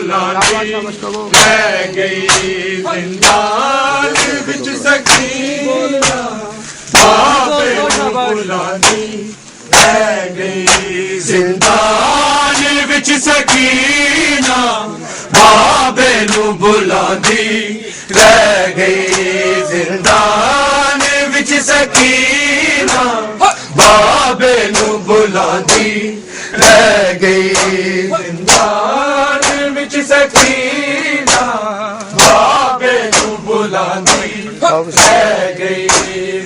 بلاندی رہ گئی زندان وچ سکینہ بابے نو بلاندی رہ گئی زندان وچ سکینہ بابے نو بلاندی رہ گئی زندان وچ سکینہ بابے نو بلاندی رہ گئی زندان وچ سکینہ بابے نو بلاندی رہ گئی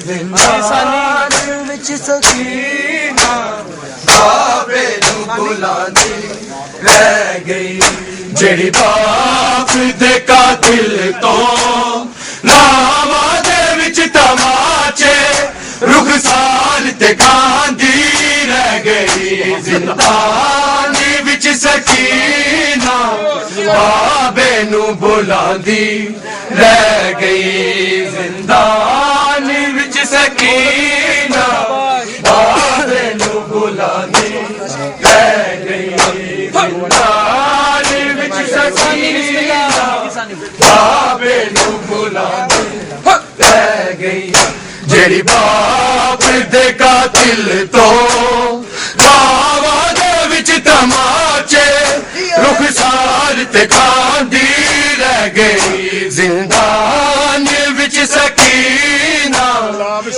زندان وچ سکینہ بابے نو بلاندی رہ گئی جڑی باپ دے قاتل تو لاواں دے وچ تماچے رخسار تے کھاندی رہ گئی زندان وچ سکینہ بابے نو بلاندی رہ گئی زندان وچ سکینہ بابے نو بلاندی رہ گئی زندان وچ سکینہ بابے نو بلاندی رہ گئی جڑی باپ دے قاتل تو لاواں دے وچ تماچے رخسار تے کھاندی رہ گئی زندان وچ سکینہ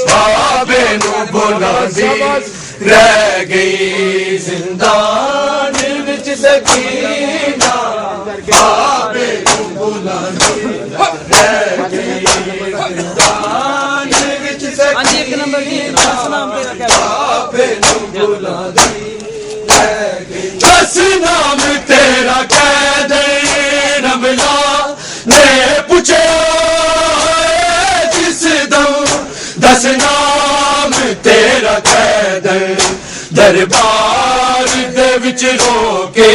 بابے نو بلاندی رہ گئی زندان وچ سکینہ بابے نو بلاندی رہ گئی زندان وچ سکینہ بابے نو بلاندی رہ گئی دس نام تیرا کہہ دے رملا نے پوچھا جس دم دس نام تیرا کہہ دے دربار دے وچ رو کے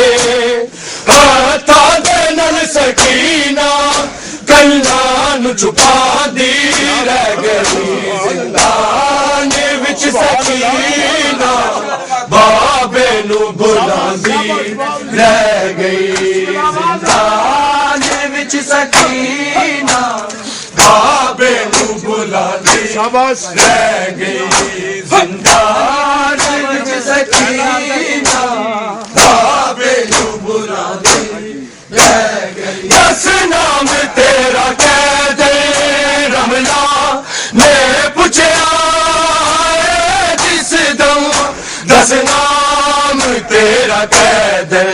ہاتھاں دے نال سکینہ کلاں نو چھپاندی رہ گئی زندان وچ سکینہ بابے نو بلاندی رہ گئی زندان وچ سکینہ بابے نو بلاندی رہ گئی زندان وچ سکینہ بابے نو بلاندی رہ گئی دس نام تیرا کہہ دے رملا نے پوچھا جس دم دس نام تیرا کہہ دے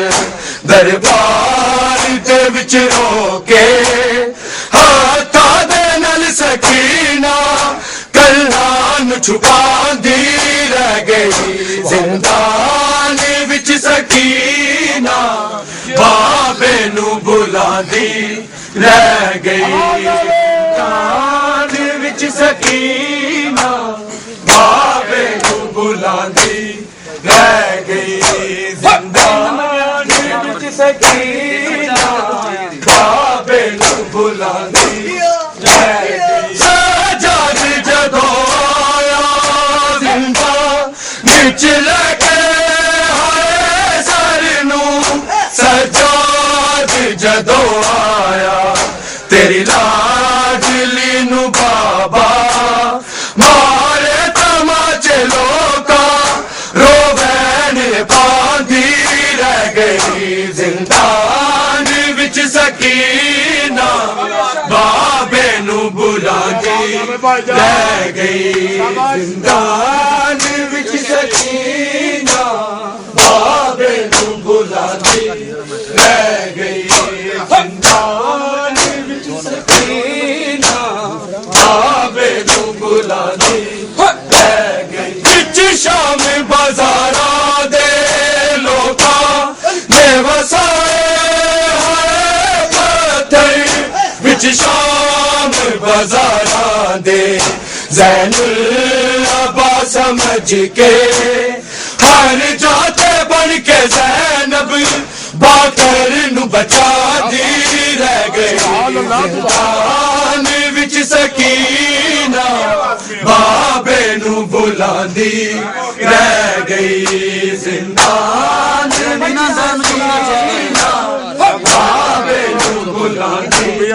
دربار دے وچ رو کے ہاتھاں دے نال سکینہ کلاں نو چھپاندی رہ گئی زندان وچ سکینہ بابے نو بلاندی رہ گئی زندان وچ سکینہ بابے نو بلاندی رہ گئی زندان وچ سکینہ بابے نو بلاندی رہ گئی سجاد جدوں آیا زندان وچ لے کے ہائے سر نو سجاد جدوں آیا تیری لاڈلی نو بابا مارے تماچے لوکاں رووین پاندی رہ گئی زندان وچ سکینہ بابے نو بلاندی رہ گئی زندان وچ سکینہ بابے نو بلاندی رہ گئی زندان وچ سکینہ بابے نو بلاندی رہ گئی وچ شام بازاراں دے لوکاں نے وسائے ہائے پتھر وچ شام بازاراں دے زین العباس سمجھ کے ہر جاتے بن کے زینب باکر نو بچا دی رہ گئی زندان وچ سکینہ بابے نو بلاندی رہ گئی زندان وچ سکینہ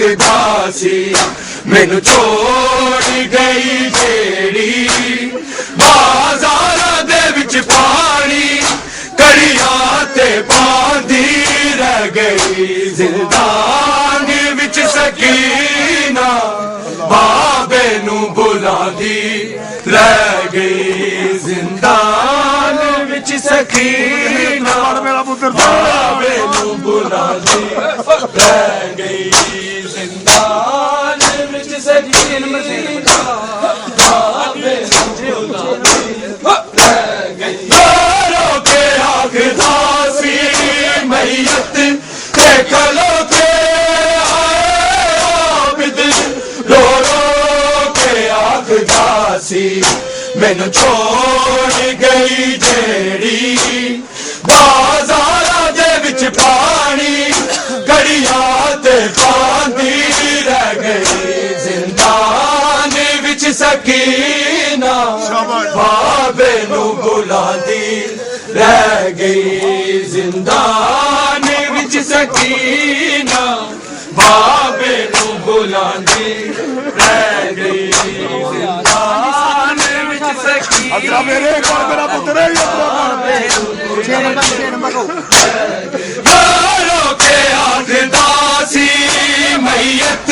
آخدا سی مینو چھوڑ گئی جیڑی بازاراں دے وچ پانی کڑیاں تے باندھی رہ گئی زندان وچ سکینہ بابے نو بلاندی رہ گئی زندان وچ سکینہ بابے نو بلاندی رہ گئی زندان وچ سکینہ بابے نو بلاندی رہ گئی رو کے آخدا سی میت تے کھلو کے آئے عابد رو رو کے آخدا سی مینو چھوڑ گئی جیڑی بازاراں دے وچ پانی کڑیاں تے باندھی رہ گئی زندان وچ سکینہ بابے نو بلاندی رہ گئی زندان وچ سکینہ بابے نو بلاندی رہ گئی زندان وچ سکینہ میرے میرا پتر یارو کے آخدا سی میت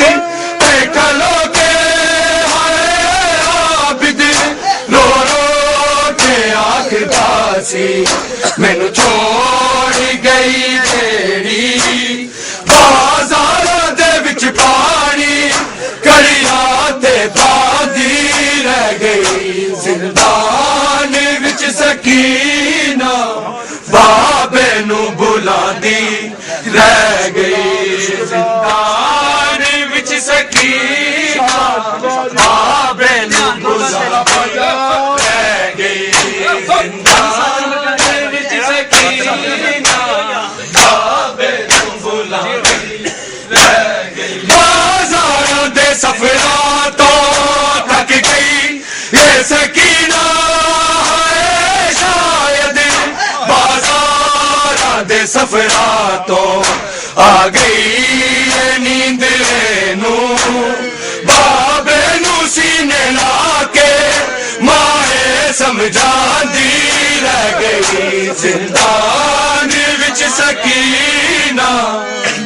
تے کھلو کے ہائے عابد رو رو کے آخدا سی مینو چھوڑ گئی جیڑی بازاراں دے وچ پانی کڑیاں تے باندھی رہ گئی زندان وچ سکینہ بابے نو بلاندی رہ گئی زندان وچ سکینہ بابے نو بلاندی رہ گئی زندان وچ سکینہ بابے نو بلاندی رہ گئی بازاراں دے سفراں تو تھک گئی یہ سکینہ ہے شاید بازاراں دے سفراں تو آ گئی نیند نو بابے نو سینے لا کے ماں سمجھاندی رہ گئی زندان وچ سکینہ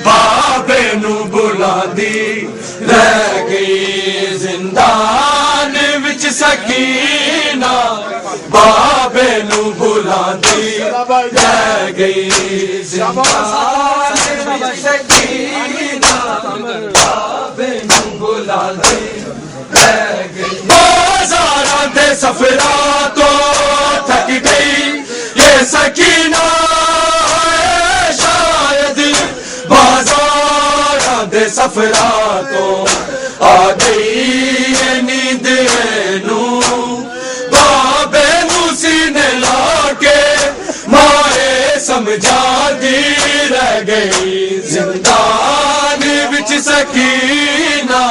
بابے نو بلاندی رہ گئی زندان وچ سکینہ بابے نو بلاندی رہ گئی زندان وچ سکینہ بابے نو بلاندی رہ گئی بازاراں دے سفراں تو تھک گئی یہ سکینہ ہے شاید بازاراں دے سفراں تو آ گئی نیند نو بابے نو سینے لا کے ماں سمجھا دی رہ گئی زندان وچ سکینہ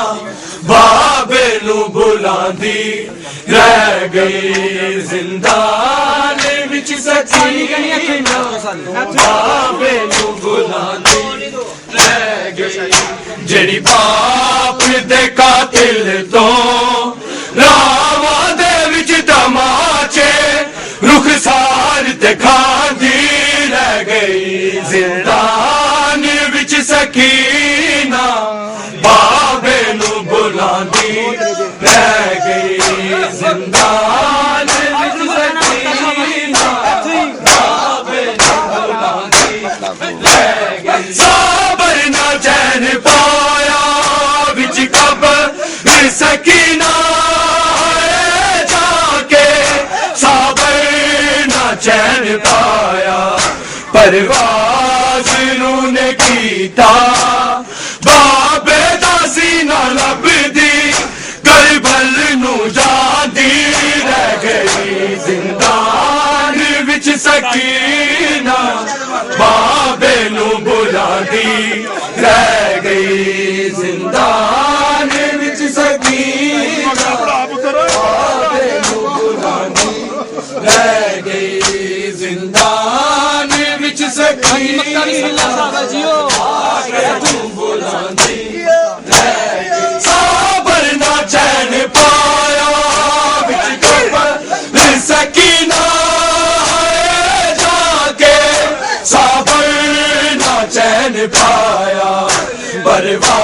بابے نو بلاندی رہ گئی زندان وچ سکینہ بابے نو بلاندی رہ گئی جڑی باپ دے قاتل تو راواں دے وچ تماچے رخسار تے کھاندی رہ گئی زندان وچ سکینہ بابے نو بلاندی رہ گئی زندان وچ سکینہ بابے نو بلاندی رہ گئی صبر نہ چین پایا وچ قبر سکینہ جا کے صبر نہ چین پایا پرواز نو نے کیتا بابے دا سینہ لبدی کربل نو جاندی رہ گئی زندان وچ سکینہ بابے نو بلاندی رہ گئی زندان وچ سکینہ بابے نو بلاندی رہ گئی زندان وچ سکینہ بابے نو بلاندی پایا پروان